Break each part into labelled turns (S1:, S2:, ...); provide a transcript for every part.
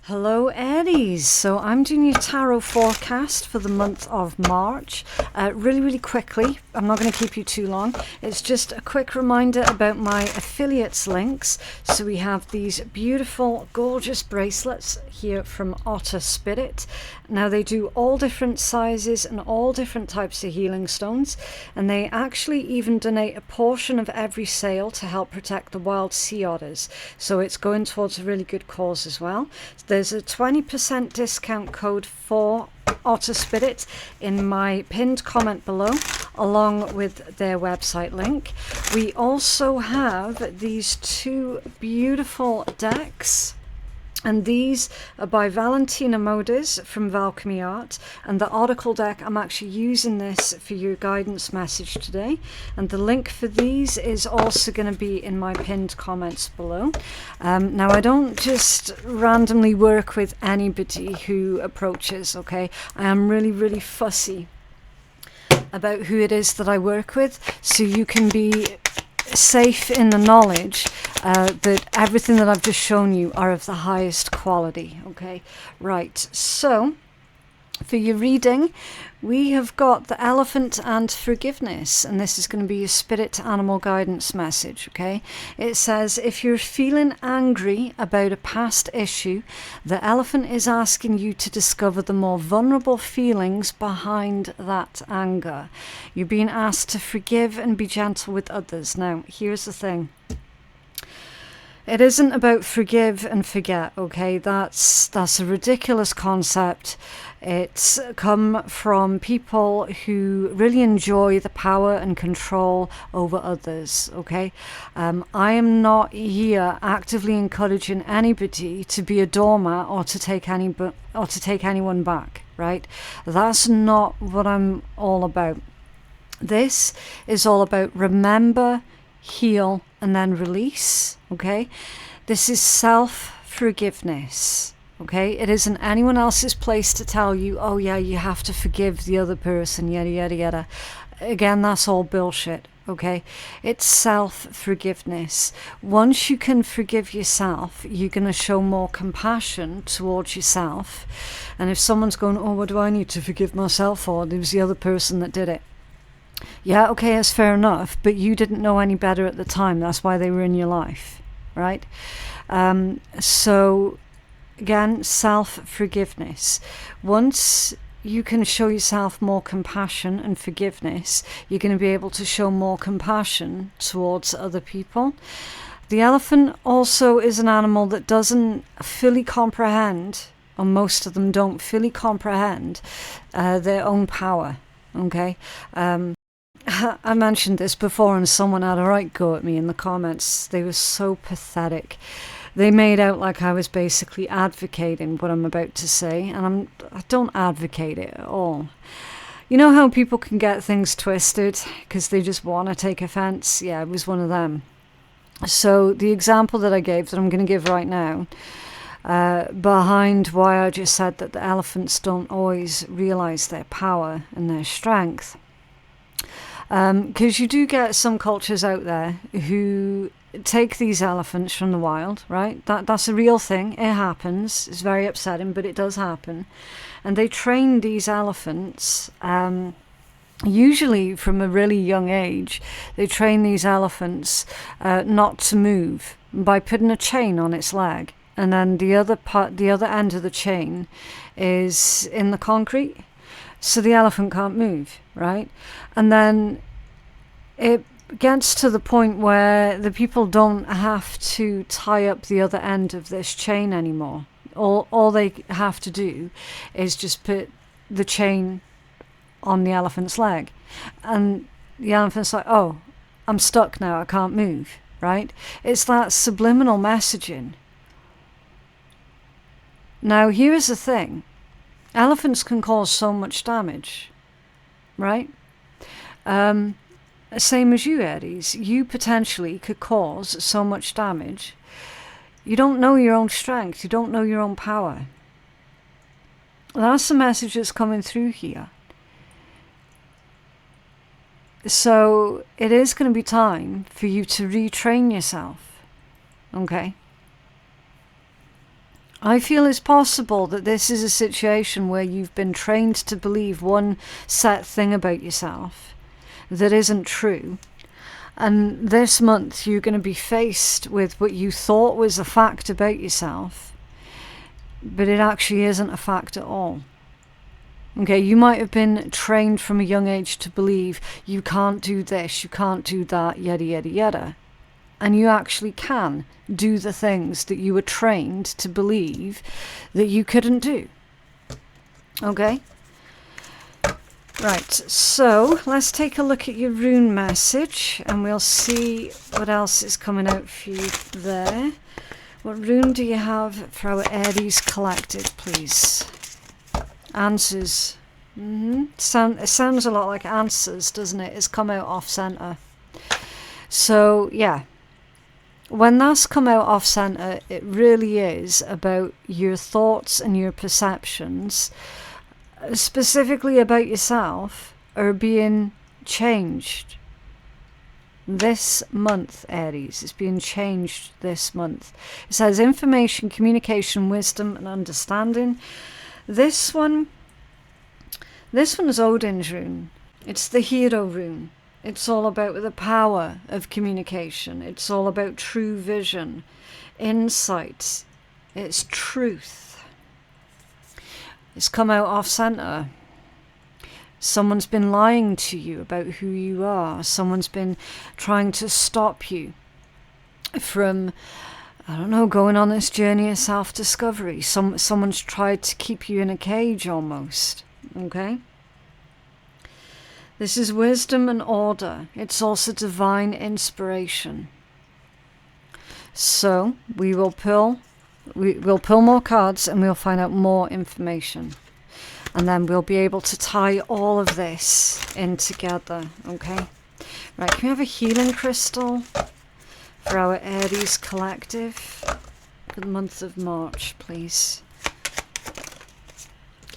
S1: Hello Aries, so I'm doing your tarot forecast for the month of March. Really quickly, I'm not going to keep you too long. It's just a quick reminder about my affiliates links. So we have these beautiful, gorgeous bracelets here from Otter Spirit. Now they do all different sizes and all different types of healing stones, and they actually even donate a portion of every sale to help protect the wild sea otters. So it's going towards a really good cause as well. There's a 20% discount code for Otter Spirit in my pinned comment below, along with their website link. We also have these two beautiful decks, and these are by Valentina Modis from Valkyrie Art. And the Oracle deck, I'm actually using this for your guidance message today. And the link for these is also going to be in my pinned comments below. Now, I don't just randomly work with anybody who approaches, okay? I am really fussy about who it is that I work with, so you can be safe in the knowledge that everything that I've just shown you are of the highest quality. Okay, right, so for your reading we have got the elephant and forgiveness, and this is going to be your spirit animal guidance message. Okay, it says, if you're feeling angry about a past issue, the elephant is asking you to discover the more vulnerable feelings behind that anger. You're being asked to forgive and be gentle with others. Now here's the thing, it isn't about forgive and forget, okay? That's a ridiculous concept. It's come from people who really enjoy the power and control over others, okay? I am not here actively encouraging anybody to be a doormat or to take anyone back, right? That's not what I'm all about. This is all about remember, heal, and then release. Okay, this is self-forgiveness. Okay, it isn't anyone else's place to tell you, oh yeah, you have to forgive the other person, yada yada yada. Again, that's all bullshit. Okay, it's self-forgiveness. Once you can forgive yourself, you're going to show more compassion towards yourself. And if someone's going, oh, what do I need to forgive myself for? It was the other person that did it. Yeah, okay, that's fair enough, but you didn't know any better at the time. That's why they were in your life, right? So, again, self-forgiveness. Once you can show yourself more compassion and forgiveness, you're going to be able to show more compassion towards other people. The elephant also is an animal that doesn't fully comprehend, or most of them don't fully comprehend, their own power, okay? I mentioned this before and someone had a right go at me in the comments. They were so pathetic. They made out like I was basically advocating what I'm about to say, and I don't advocate it at all. You know how people can get things twisted because they just want to take offense? Yeah, it was one of them. So the example that I gave, that I'm going to give right now, behind why I just said that the elephants don't always realize their power and their strength. Because you do get some cultures out there who take these elephants from the wild, right? That's a real thing. It happens. It's very upsetting, but it does happen. And they train these elephants, usually from a really young age. They train these elephants not to move by putting a chain on its leg. And then the other end of the chain is in the concrete. So the elephant can't move, right? And then it gets to the point where the people don't have to tie up the other end of this chain anymore. All they have to do is just put the chain on the elephant's leg. And the elephant's like, oh, I'm stuck now, I can't move, right? It's that subliminal messaging. Now, here's the thing. Elephants can cause so much damage, right? Same as you, Aries. You potentially could cause so much damage. You don't know your own strength. You don't know your own power. That's the message that's coming through here. So it is going to be time for you to retrain yourself. Okay? I feel it's possible that this is a situation where you've been trained to believe one set thing about yourself that isn't true. And this month you're going to be faced with what you thought was a fact about yourself, but it actually isn't a fact at all. Okay, you might have been trained from a young age to believe you can't do this, you can't do that, yada, yada, yada. And you actually can do the things that you were trained to believe that you couldn't do. Okay? Right, so let's take a look at your rune message and we'll see what else is coming out for you there. What rune do you have for our Aries collective, please? Answers. It sounds a lot like answers, doesn't it? It's come out off center. So, yeah. When that's come out off center, it really is about your thoughts and your perceptions, specifically about yourself, are being changed. This month, Aries, is being changed this month. It says information, communication, wisdom, and understanding. This one is Odin's rune. It's the hero rune. It's all about the power of communication. It's all about true vision, insight. It's truth. It's come out off center. Someone's been lying to you about who you are. Someone's been trying to stop you from, I don't know, going on this journey of self-discovery. Someone's tried to keep you in a cage almost. Okay? This is wisdom and order. It's also divine inspiration. So we'll pull more cards and we'll find out more information. And then we'll be able to tie all of this in together. Okay? Right, can we have a healing crystal for our Aries collective for the month of March, please?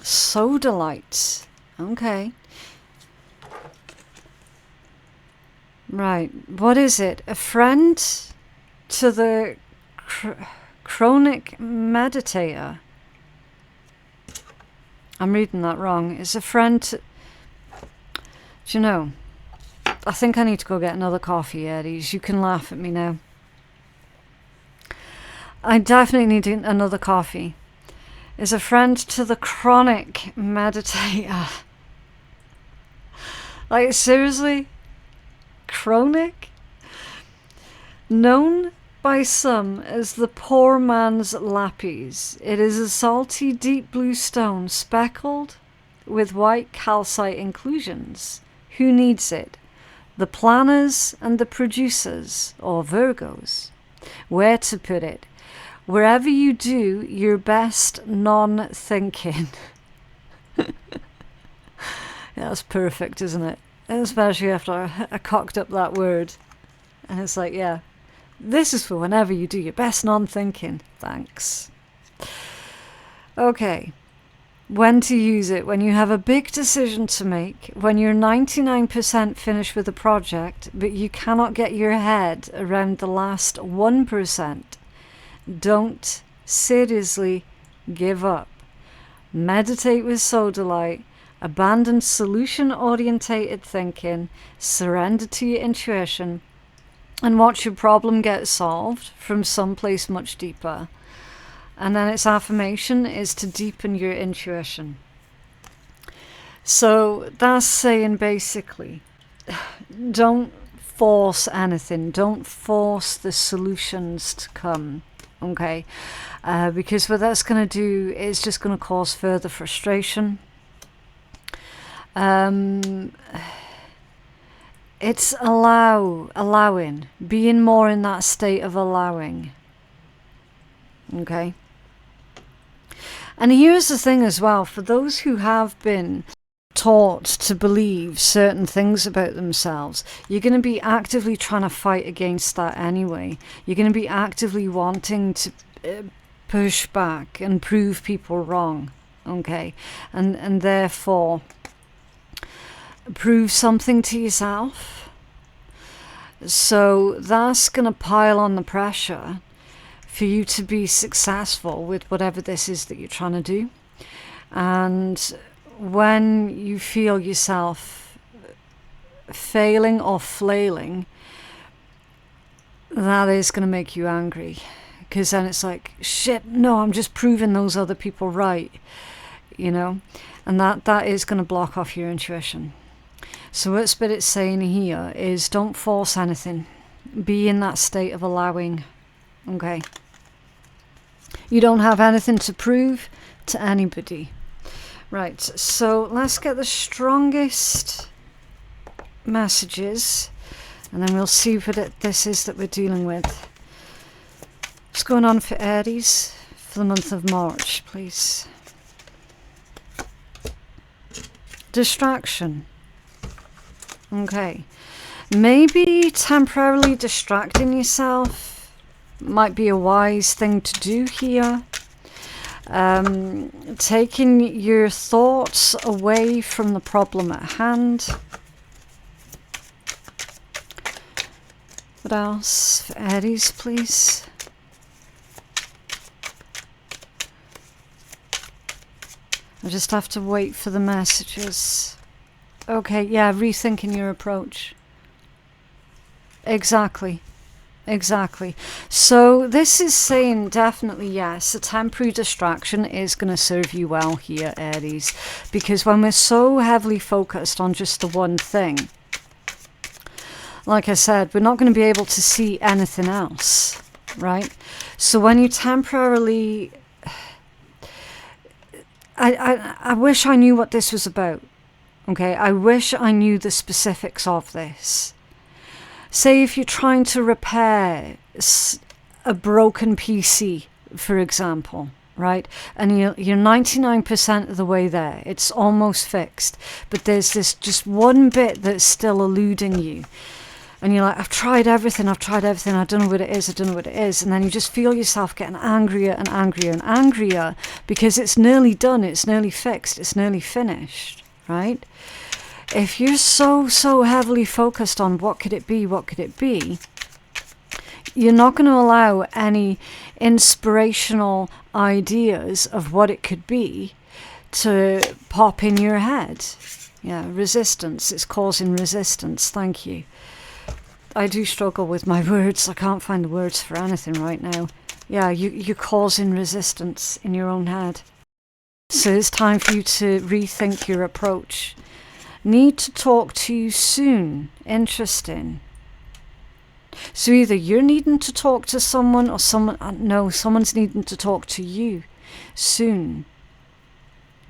S1: Sodalite. Okay. Right, what is it? A friend to the chronic meditator. I'm reading that wrong. It's a friend to... Do you know, I think I need to go get another coffee, Aries. You can laugh at me now. I definitely need another coffee. Is a friend to the chronic meditator. Like, seriously? Chronic? Known by some as the poor man's lapis, it is a salty deep blue stone speckled with white calcite inclusions. Who needs it? The planners and the producers, or Virgos. Where to put it? Wherever you do your best non-thinking. That's perfect, isn't it? Especially after I cocked up that word. And it's like, yeah, this is for whenever you do your best non-thinking. Thanks. Okay. When to use it. When you have a big decision to make. When you're 99% finished with a project, but you cannot get your head around the last 1%. Don't seriously give up. Meditate with sodalite. Abandon solution-orientated thinking, surrender to your intuition, and watch your problem get solved from someplace much deeper. And then its affirmation is to deepen your intuition. So that's saying basically, don't force anything. Don't force the solutions to come. Okay? Because what that's going to do is just going to cause further frustration. It's allowing, being more in that state of allowing. Okay. And here's the thing as well, for those who have been taught to believe certain things about themselves, you're going to be actively trying to fight against that anyway. You're going to be actively wanting to push back and prove people wrong. Okay. And therefore prove something to yourself. So that's going to pile on the pressure for you to be successful with whatever this is that you're trying to do. And when you feel yourself failing or flailing, that is going to make you angry, because then it's like, shit, no, I'm just proving those other people right, you know, and that is going to block off your intuition. So what Spirit's saying here is, don't force anything. Be in that state of allowing. Okay. You don't have anything to prove to anybody. Right, so let's get the strongest messages, and then we'll see what this is that we're dealing with. What's going on for Aries for the month of March, please? Distraction. Okay. Maybe temporarily distracting yourself might be a wise thing to do here. Taking your thoughts away from the problem at hand. What else for Aries, please? I just have to wait for the messages. Okay, yeah, rethinking your approach. Exactly. Exactly. So this is saying definitely yes, a temporary distraction is going to serve you well here, Aries, because when we're so heavily focused on just the one thing, like I said, we're not going to be able to see anything else, right? So when you temporarily... I wish I knew what this was about, okay? I wish I knew the specifics of this. Say if you're trying to repair a broken PC, for example, right? And you're 99% of the way there. It's almost fixed. But there's this just one bit that's still eluding you. And you're like, I've tried everything, I don't know what it is, And then you just feel yourself getting angrier and angrier and angrier because it's nearly done, it's nearly fixed, it's nearly finished, right? If you're so heavily focused on what could it be, you're not going to allow any inspirational ideas of what it could be to pop in your head. Yeah, resistance. It's causing resistance. Thank you. I do struggle with my words. I can't find the words for anything right now. Yeah, you're causing resistance in your own head. So it's time for you to rethink your approach. Need to talk to you soon. Interesting. So either you're needing to talk to someone or someone's needing to talk to you soon.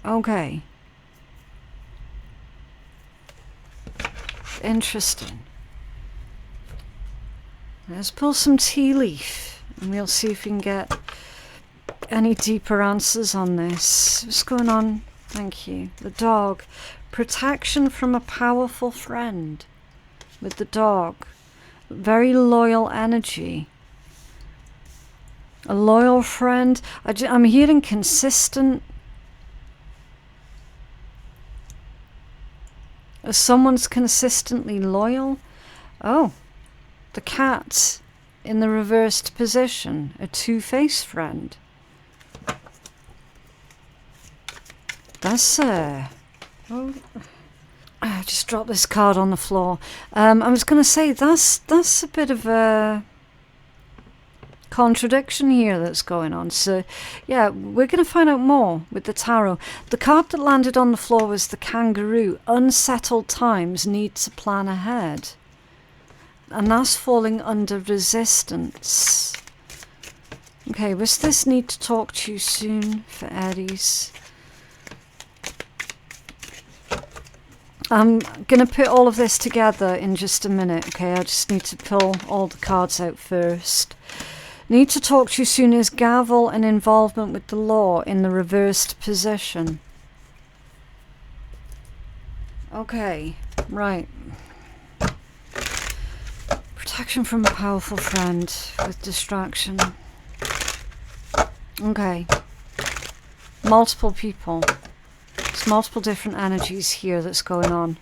S1: Okay. Interesting. Let's pull some tea leaf and we'll see if we can get any deeper answers on this. What's going on? Thank you. The dog. Protection from a powerful friend with the dog. Very loyal energy. A loyal friend. I'm hearing consistent. Someone's consistently loyal. Oh, the cat in the reversed position. A two-faced friend. That's oh, I just dropped this card on the floor. I was going to say that's a bit of a contradiction here that's going on. So, yeah, we're going to find out more with the tarot. The card that landed on the floor was the kangaroo. Unsettled times need to plan ahead. And that's falling under resistance. Okay, was this need to talk to you soon for Aries? I'm going to put all of this together in just a minute, okay? I just need to pull all the cards out first. Need to talk to you soon is gavel and involvement with the law in the reversed position. Okay, right. Protection from a powerful friend with distraction. Okay. Multiple people. There's multiple different energies here that's going on.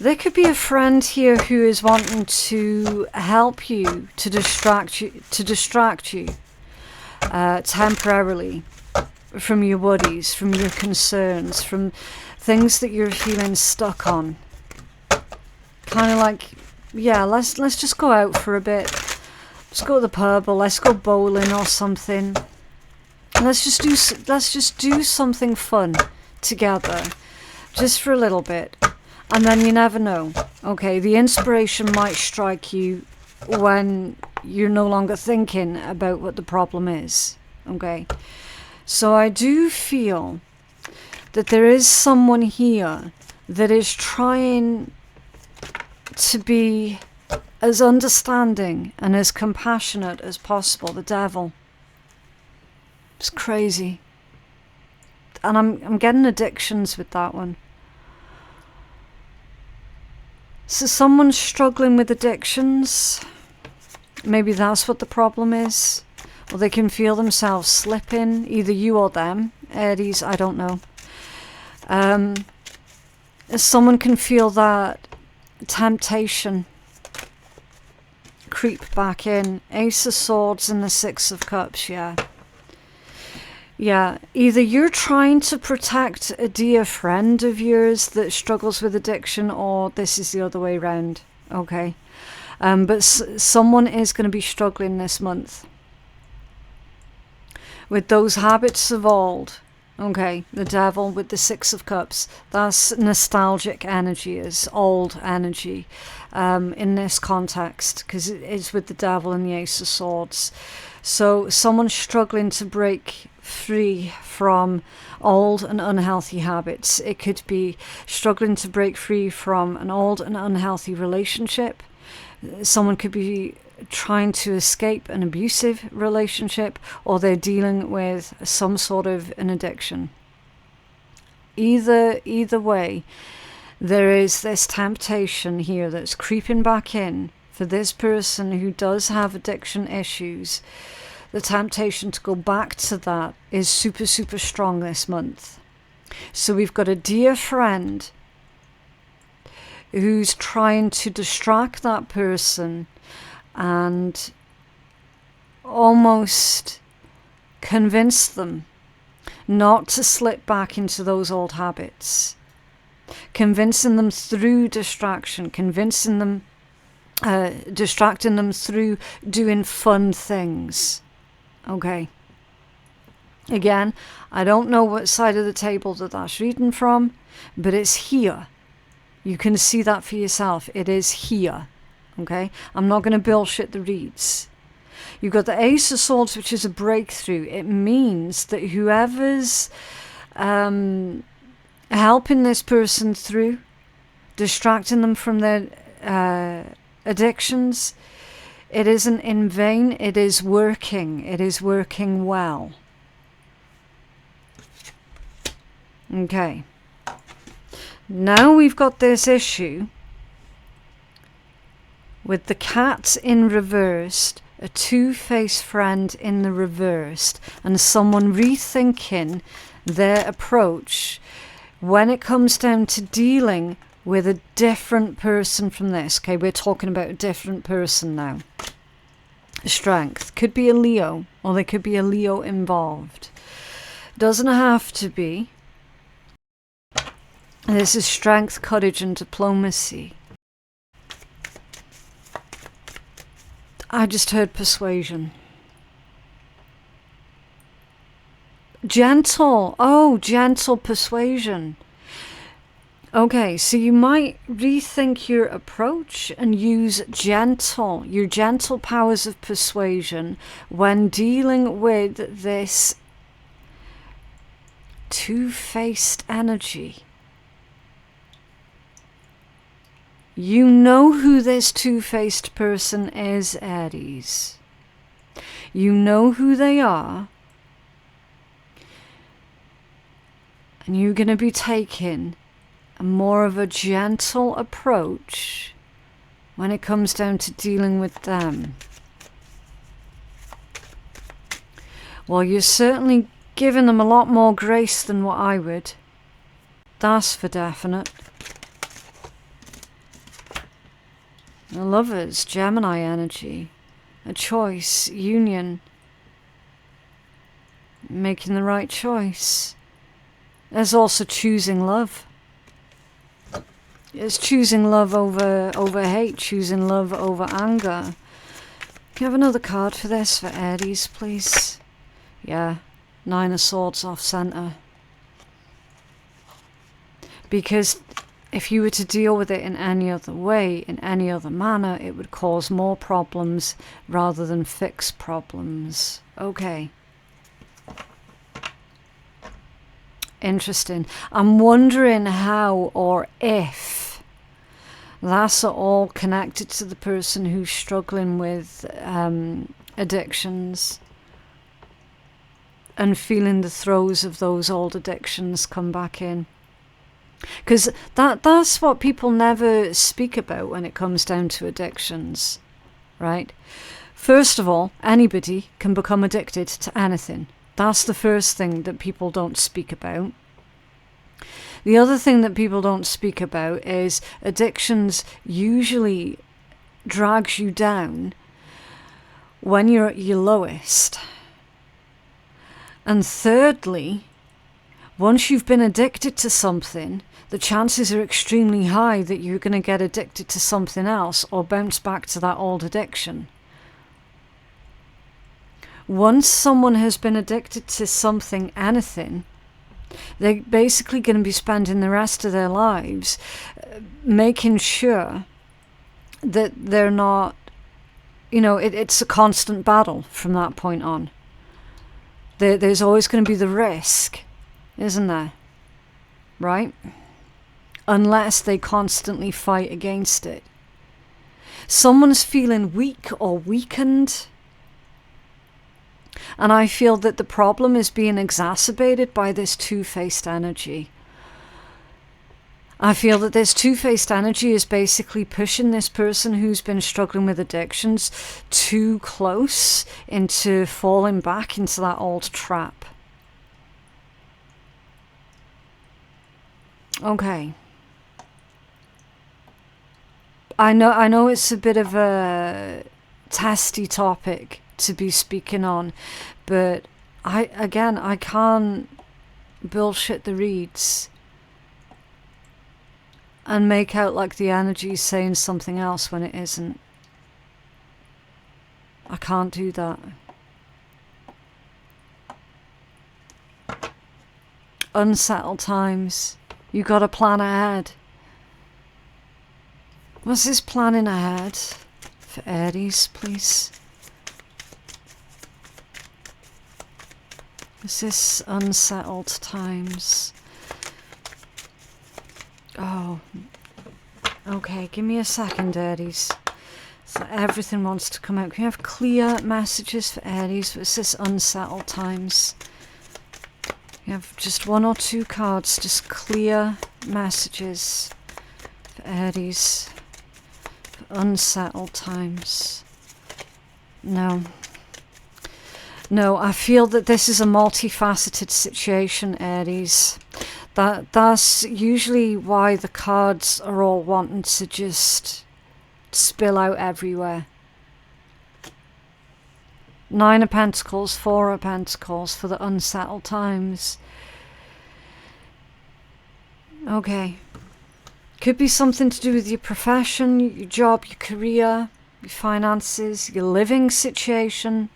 S1: There could be a friend here who is wanting to help you, to distract you temporarily from your worries, from your concerns, from things that you're feeling stuck on. Kind of like, yeah, let's just go out for a bit. Let's go to the pub, or let's go bowling or something. Let's just do something fun together, just for a little bit. And then you never know. Okay, the inspiration might strike you when you're no longer thinking about what the problem is. Okay, so I do feel that there is someone here that is trying to be as understanding and as compassionate as possible. The devil. It's crazy. And I'm getting addictions with that one. So someone's struggling with addictions. Maybe that's what the problem is. Or they can feel themselves slipping, either you or them. Aries, I don't know. Someone can feel that temptation creep back in. Ace of Swords and the Six of Cups, yeah. Yeah, either you're trying to protect a dear friend of yours that struggles with addiction, or this is the other way around, okay? But someone is going to be struggling this month with those habits of old, okay? The devil with the Six of Cups, that's nostalgic energy, is old energy in this context, because it's with the devil and the Ace of Swords. So someone's struggling to break free from old and unhealthy habits. It could be struggling to break free from an old and unhealthy relationship. Someone could be trying to escape an abusive relationship, or they're dealing with some sort of an addiction. Either way, there is this temptation here that's creeping back in for this person who does have addiction issues. The temptation to go back to that is super, super strong this month. So we've got a dear friend who's trying to distract that person and almost convince them not to slip back into those old habits. Convincing them through distraction, distracting them through doing fun things. Okay. Again, I don't know what side of the table that that's reading from, but it's here. You can see that for yourself. It is here. Okay. I'm not going to bullshit the reads. You've got the Ace of Swords, which is a breakthrough. It means that whoever's helping this person through, distracting them from their addictions, it isn't in vain. It is working. It is working well. Okay. Now we've got this issue with the cat in reversed, a two-faced friend in the reversed, and someone rethinking their approach when it comes down to dealing with a different person from this. Okay, we're talking about a different person now. Strength. Could be a Leo, or there could be a Leo involved. Doesn't have to be. This is strength, courage, and diplomacy. I just heard persuasion. Gentle. Oh, gentle persuasion. Okay, so you might rethink your approach and use your gentle powers of persuasion when dealing with this two-faced energy. You know who this two-faced person is, Aries. You know who they are. And you're going to be taking more of a gentle approach when it comes down to dealing with them. Well, you're certainly giving them a lot more grace than what I would. That's for definite. The Lovers, Gemini energy. A choice, union. Making the right choice. There's also choosing love. It's choosing love over hate, choosing love over anger. Can you have another card for this, for Aries, please? Yeah, 9 of Swords off center. Because if you were to deal with it in any other way, in any other manner, it would cause more problems rather than fix problems. Okay. Interesting. I'm wondering how or if that's all connected to the person who's struggling with addictions and feeling the throes of those old addictions come back in. Because that's what people never speak about when it comes down to addictions, right? First of all, anybody can become addicted to anything. That's the first thing that people don't speak about. The other thing that people don't speak about is addictions usually drags you down when you're at your lowest. And thirdly, once you've been addicted to something, the chances are extremely high that you're going to get addicted to something else or bounce back to that old addiction. Once someone has been addicted to something, anything, they're basically going to be spending the rest of their lives making sure that they're not, it's a constant battle from that point on. There's always going to be the risk, isn't there? Right? Unless they constantly fight against it. Someone's feeling weak or weakened. And I feel that the problem is being exacerbated by this two-faced energy. I feel that this two-faced energy is basically pushing this person who's been struggling with addictions too close into falling back into that old trap. Okay. I know it's a bit of a testy topic to be speaking on, but I can't bullshit the reads and make out like the energy is saying something else when it isn't. I can't do that. Unsettled times. You gotta plan ahead. What's this planning ahead for Aries, please? Is this unsettled times? Oh, okay, give me a second, Aries. So everything wants to come out. Can you have clear messages for Aries? What's this unsettled times? You have just 1 or 2 cards, just clear messages for Aries. For unsettled times. No, I feel that this is a multifaceted situation, Aries. That's usually why the cards are all wanting to just spill out everywhere. 9 of Pentacles, 4 of Pentacles for the unsettled times. Okay. Could be something to do with your profession, your job, your career, your finances, your living situation.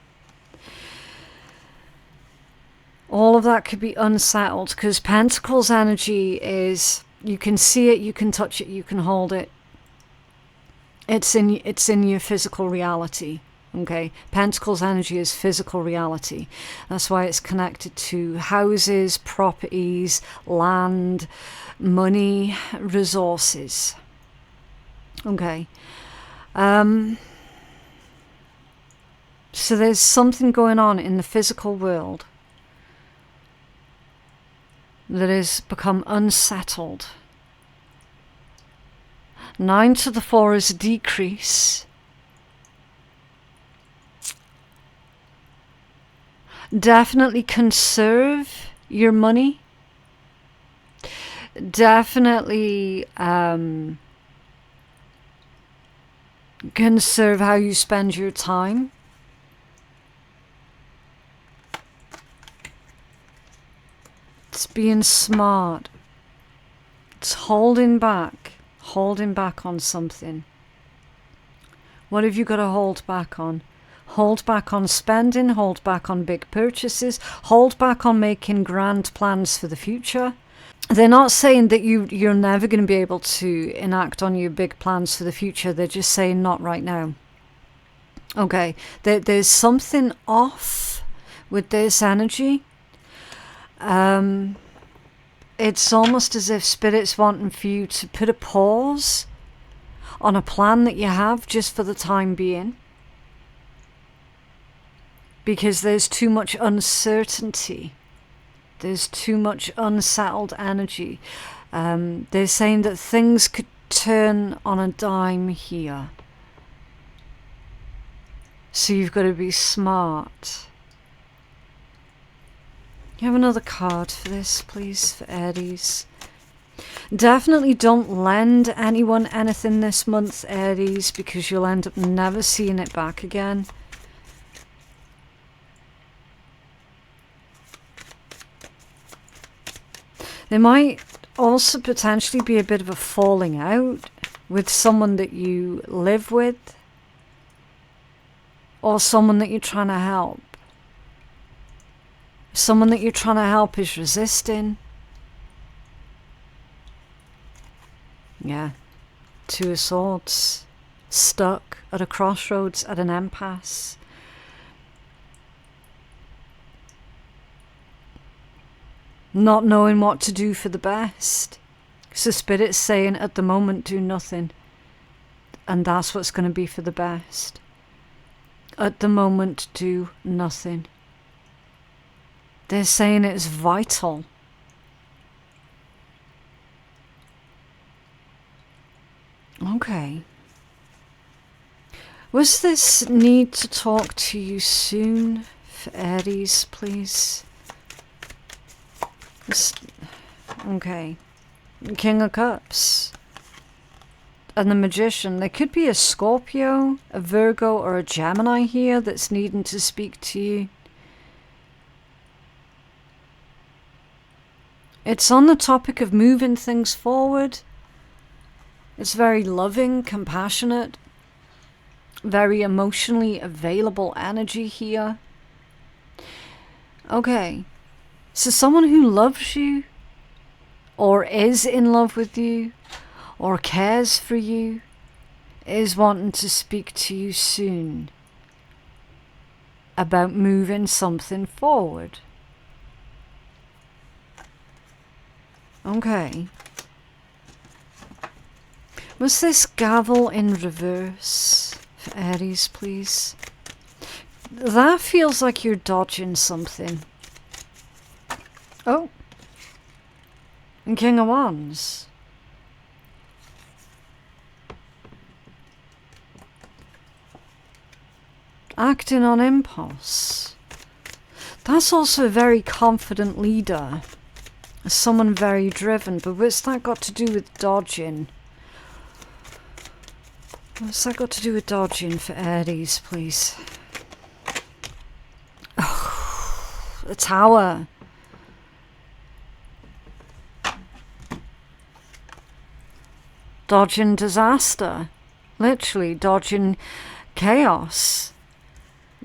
S1: All of that could be unsettled because Pentacles energy is, you can see it, you can touch it, you can hold it. It's in your physical reality. Okay, Pentacles energy is physical reality. That's why it's connected to houses, properties, land, money, resources. Okay. So there's something going on in the physical world that has become unsettled. 9 to the 4 is a decrease. Definitely conserve your money. Definitely Conserve how you spend your time. It's being smart. It's holding back on something. What have you got to hold back on? Hold back on spending, hold back on big purchases, hold back on making grand plans for the future. They're not saying that you're never going to be able to enact on your big plans for the future. They're just saying not right now. Okay, there's something off with this energy. It's almost as if Spirit's wanting for you to put a pause on a plan that you have just for the time being. Because there's too much uncertainty. There's too much unsettled energy. They're saying that things could turn on a dime here. So you've got to be smart. You have another card for this, please, for Aries. Definitely don't lend anyone anything this month, Aries, because you'll end up never seeing it back again. There might also potentially be a bit of a falling out with someone that you live with or someone that you're trying to help. Someone that you're trying to help is resisting. Yeah. Two of Swords. Stuck at a crossroads, at an impasse. Not knowing what to do for the best. So Spirit's saying at the moment do nothing. And that's what's going to be for the best. At the moment do nothing. They're saying it's vital. Okay. Was this need to talk to you soon for Aries, please? Okay. King of Cups. And the Magician. There could be a Scorpio, a Virgo, or a Gemini here that's needing to speak to you. It's on the topic of moving things forward. It's very loving, compassionate, very emotionally available energy here. Okay. So someone who loves you, or is in love with you, or cares for you, is wanting to speak to you soon about moving something forward. Okay. Was this gavel in reverse for Aries, please? That feels like you're dodging something. Oh. And King of Wands. Acting on impulse. That's also a very confident leader. Someone very driven. But what's that got to do with dodging? What's that got to do with dodging for Aries, please? Oh, the Tower. Dodging disaster. Literally, dodging chaos.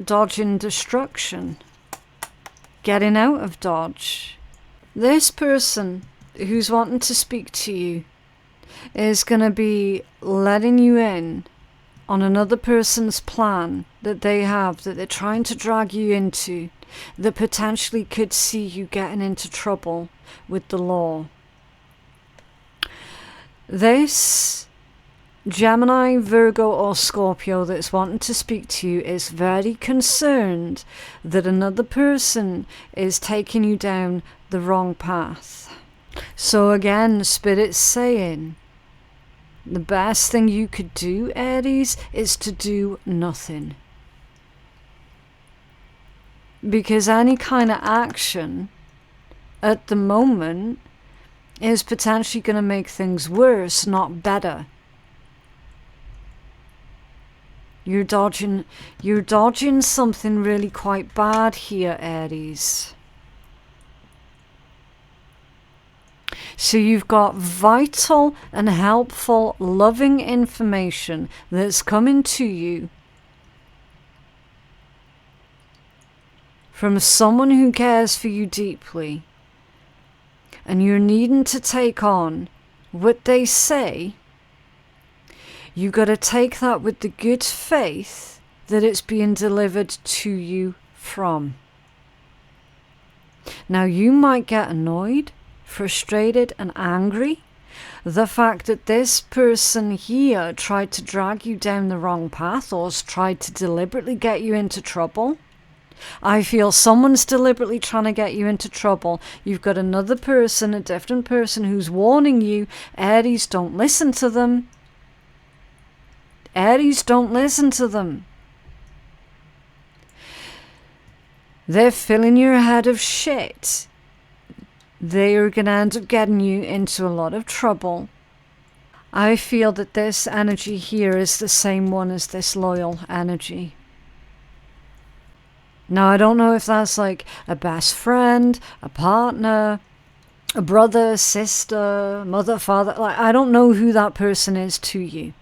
S1: Dodging destruction. Getting out of dodge. This person who's wanting to speak to you is going to be letting you in on another person's plan that they have, that they're trying to drag you into, that potentially could see you getting into trouble with the law. This Gemini, Virgo or Scorpio that's wanting to speak to you is very concerned that another person is taking you down the wrong path. So again, Spirit's saying the best thing you could do, Aries, is to do nothing. Because any kind of action at the moment is potentially going to make things worse, not better. You're dodging something really quite bad here, Aries. So you've got vital and helpful, loving information that's coming to you from someone who cares for you deeply. And you're needing to take on what they say. You got to take that with the good faith that it's being delivered to you from. Now you might get annoyed, frustrated and angry. The fact that this person here tried to drag you down the wrong path or has tried to deliberately get you into trouble. I feel someone's deliberately trying to get you into trouble. You've got another person, a different person who's warning you. Aries, don't listen to them. Aries, don't listen to them. They're filling your head of shit. They are going to end up getting you into a lot of trouble. I feel that this energy here is the same one as this loyal energy. Now, I don't know if that's like a best friend, a partner, a brother, sister, mother, father. Like, I don't know who that person is to you.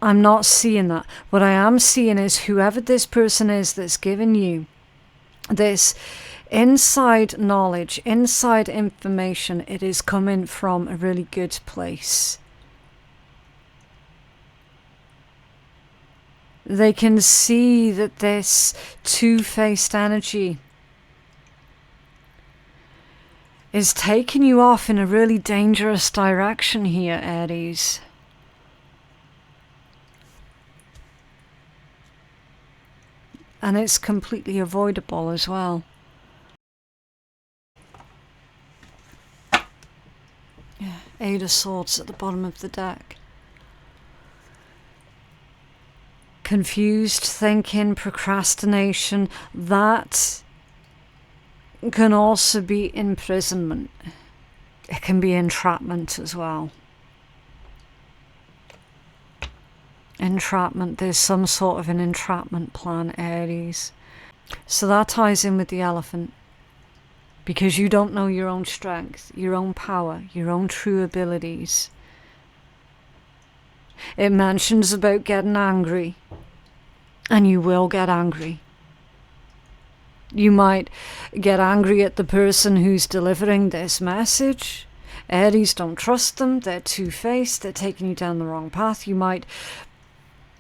S1: I'm not seeing that. What I am seeing is whoever this person is that's giving you this inside knowledge, inside information, it is coming from a really good place. They can see that this two-faced energy is taking you off in a really dangerous direction here, Aries. And it's completely avoidable as well. Yeah, Eight of Swords at the bottom of the deck. Confused thinking, procrastination, that can also be imprisonment. It can be entrapment as well. Entrapment, there's some sort of an entrapment plan, Aries. So that ties in with the elephant. Because you don't know your own strength, your own power, your own true abilities. It mentions about getting angry. And you will get angry. You might get angry at the person who's delivering this message. Aries, don't trust them. They're two-faced. They're taking you down the wrong path. You might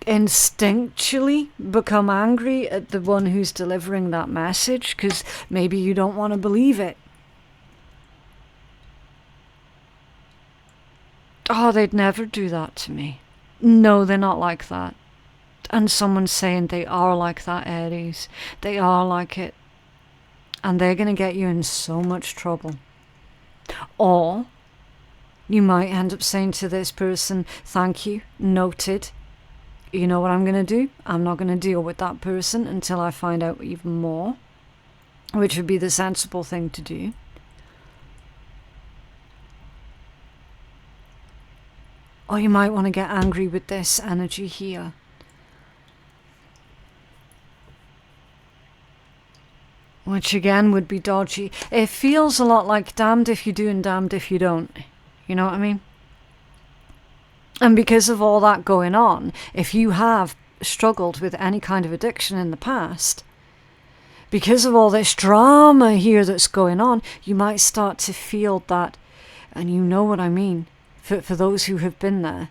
S1: instinctually become angry at the one who's delivering that message because maybe you don't want to believe it. Oh, they'd never do that to me. No, they're not like that. And someone's saying they are like that, Aries. They are like it. And they're going to get you in so much trouble. Or you might end up saying to this person, thank you, noted. You know what I'm going to do? I'm not going to deal with that person until I find out even more. Which would be the sensible thing to do. Or you might want to get angry with this energy here. Which again would be dodgy. It feels a lot like damned if you do and damned if you don't. You know what I mean? And because of all that going on, if you have struggled with any kind of addiction in the past, because of all this drama here that's going on, you might start to feel that, and you know what I mean, for those who have been there,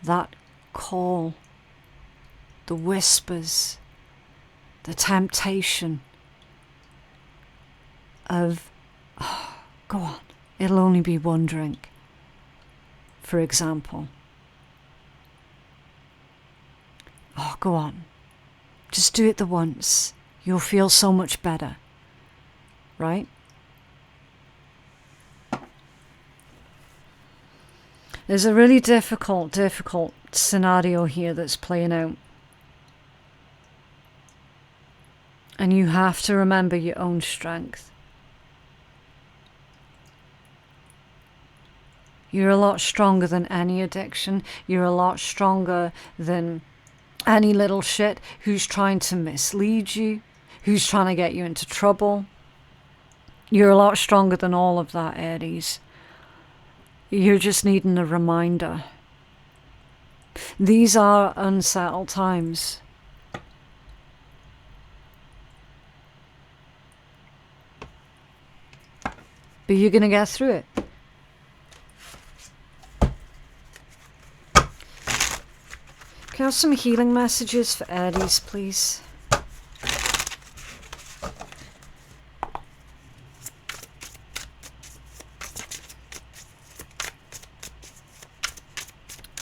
S1: that call, the whispers, the temptation of, oh, go on, it'll only be one drink, for example. Oh, go on, just do it the once, you'll feel so much better, right? There's a really difficult scenario here that's playing out. And you have to remember your own strength. You're a lot stronger than any addiction. You're a lot stronger than any little shit who's trying to mislead you, who's trying to get you into trouble. You're a lot stronger than all of that, Aries. You're just needing a reminder. These are unsettled times. But you're going to get through it. Can I have some healing messages for Aries, please?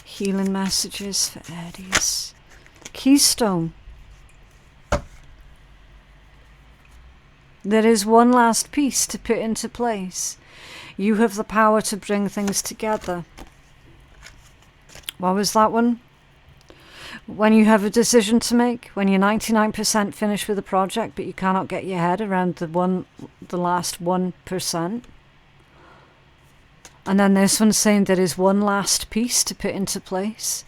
S1: Healing messages for Aries. Keystone. There is one last piece to put into place. You have the power to bring things together. What was that one? When you have a decision to make, when you're 99% finished with a project, but you cannot get your head around the last 1%. And then this one's saying there is one last piece to put into place.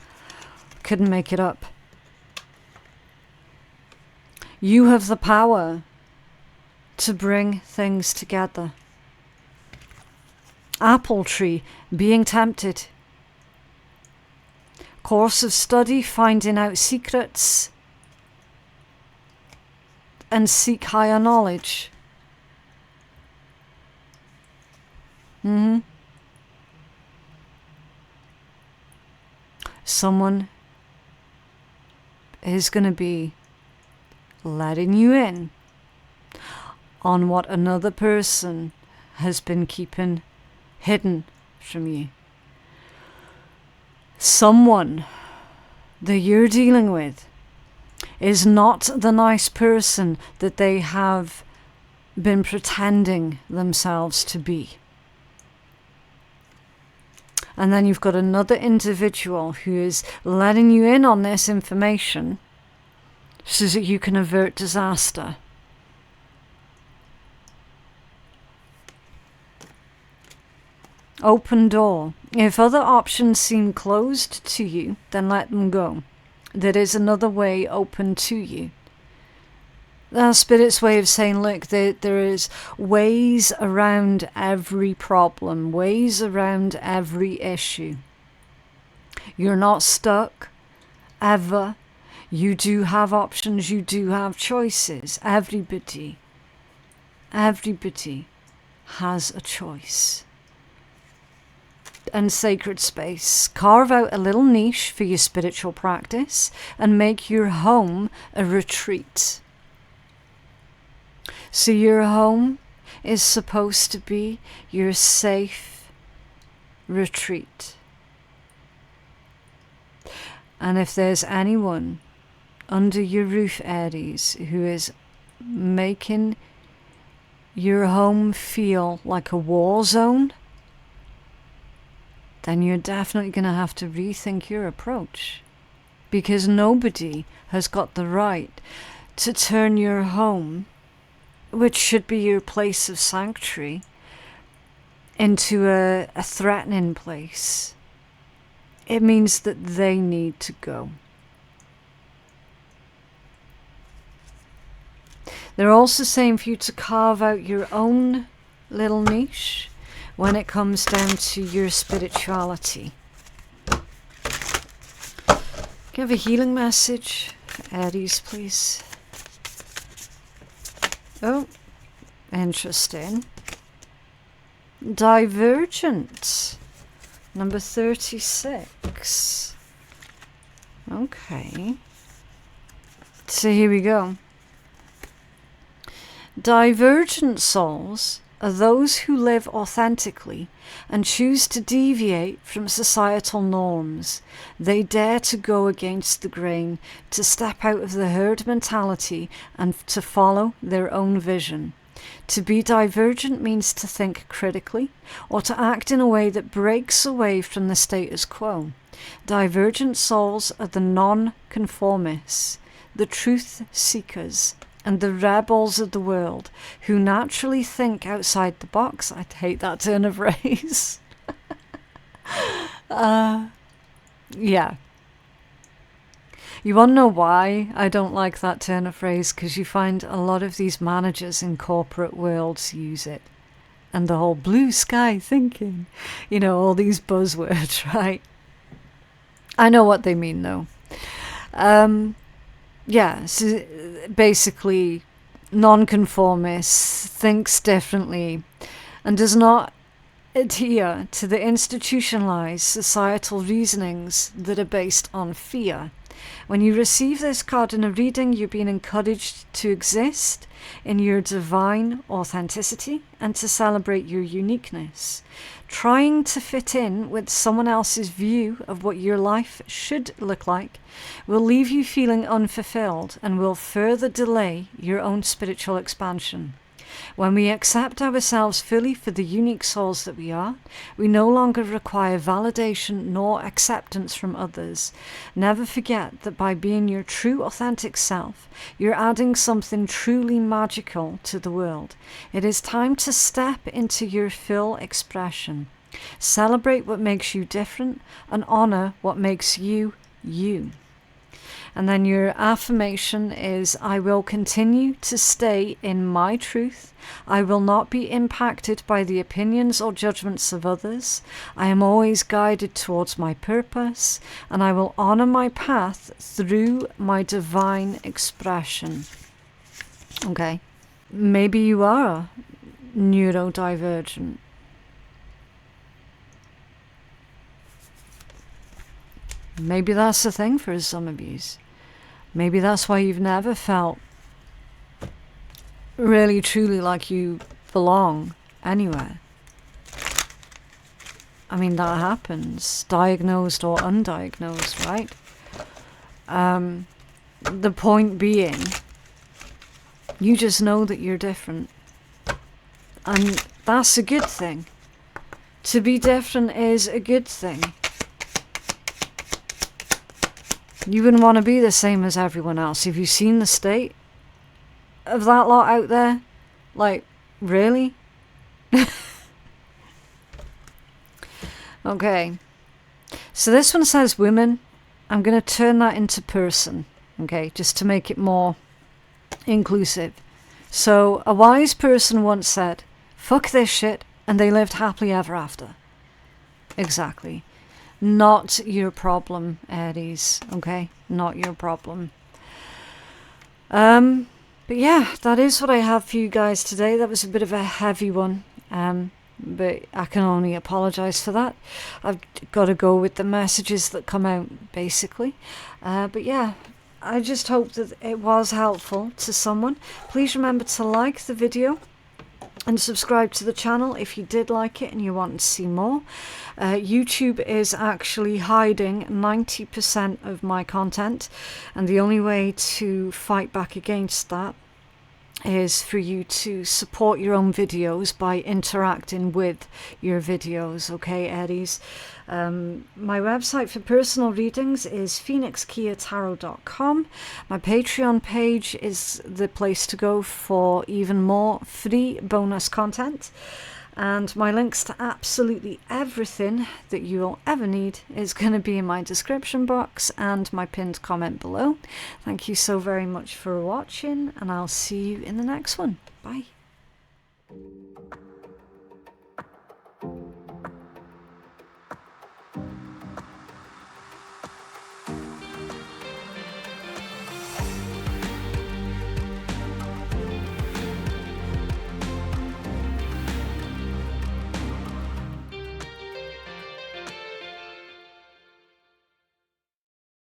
S1: Couldn't make it up. You have the power to bring things together. Apple tree, being tempted. Course of study, finding out secrets. And seek higher knowledge. Someone is going to be letting you in on what another person has been keeping hidden from you. Someone that you're dealing with is not the nice person that they have been pretending themselves to be. And then you've got another individual who is letting you in on this information so that you can avert disaster. Open door. If other options seem closed to you, then let them go. There is another way open to you. That's Spirit's way of saying, look, there is ways around every problem, ways around every issue. You're not stuck, ever. You do have options, you do have choices. Everybody has a choice. And sacred space. Carve out a little niche for your spiritual practice and make your home a retreat. So your home is supposed to be your safe retreat. And if there's anyone under your roof, Aries, who is making your home feel like a war zone, then you're definitely going to have to rethink your approach. Because nobody has got the right to turn your home, which should be your place of sanctuary, into a threatening place. It means that they need to go. They're also saying for you to carve out your own little niche when it comes down to your spirituality. Can I have a healing message for Aries, please? Oh, interesting. Divergent. Number 36. Okay. So here we go. Divergent souls are those who live authentically and choose to deviate from societal norms. They dare to go against the grain, to step out of the herd mentality and to follow their own vision. To be divergent means to think critically or to act in a way that breaks away from the status quo. Divergent souls are the non-conformists, the truth seekers, and the rebels of the world who naturally think outside the box. I hate that turn of phrase. Yeah. You want to know why I don't like that turn of phrase? Because you find a lot of these managers in corporate worlds use it. And the whole blue sky thinking, you know, all these buzzwords, right? I know what they mean, though. Yeah, so basically, nonconformist, thinks differently, and does not adhere to the institutionalized societal reasonings that are based on fear. When you receive this card in a reading, you're being encouraged to exist in your divine authenticity and to celebrate your uniqueness. Trying to fit in with someone else's view of what your life should look like will leave you feeling unfulfilled and will further delay your own spiritual expansion. When we accept ourselves fully for the unique souls that we are, we no longer require validation nor acceptance from others. Never forget that by being your true authentic self, you're adding something truly magical to the world. It is time to step into your full expression. Celebrate what makes you different and honor what makes you, you. And then your affirmation is, I will continue to stay in my truth. I will not be impacted by the opinions or judgments of others. I am always guided towards my purpose, and I will honor my path through my divine expression. Okay. Maybe you are neurodivergent. Maybe that's the thing for some of you. Maybe that's why you've never felt really truly like you belong anywhere. I mean, that happens, diagnosed or undiagnosed, right? The point being, you just know that you're different. And that's a good thing. To be different is a good thing. You wouldn't want to be the same as everyone else. Have you seen the state of that lot out there? Like, really? Okay. So this one says women. I'm going to turn that into person. Okay, just to make it more inclusive. So, a wise person once said, fuck this shit, and they lived happily ever after. Exactly. Not your problem, Aries, okay? Not your problem. But yeah, that is what I have for you guys today. That was a bit of a heavy one, but I can only apologise for that. I've got to go with the messages that come out, basically. But yeah, I just hope that it was helpful to someone. Please remember to like the video and subscribe to the channel if you did like it and you want to see more. YouTube is actually hiding 90% of my content, and the only way to fight back against that is for you to support your own videos by interacting with your videos, okay, Aries? My website for personal readings is phoenixkeiatarot.com. My Patreon page is the place to go for even more free bonus content. And my links to absolutely everything that you will ever need is going to be in my description box and my pinned comment below. Thank you so very much for watching, and I'll see you in the next one. Bye.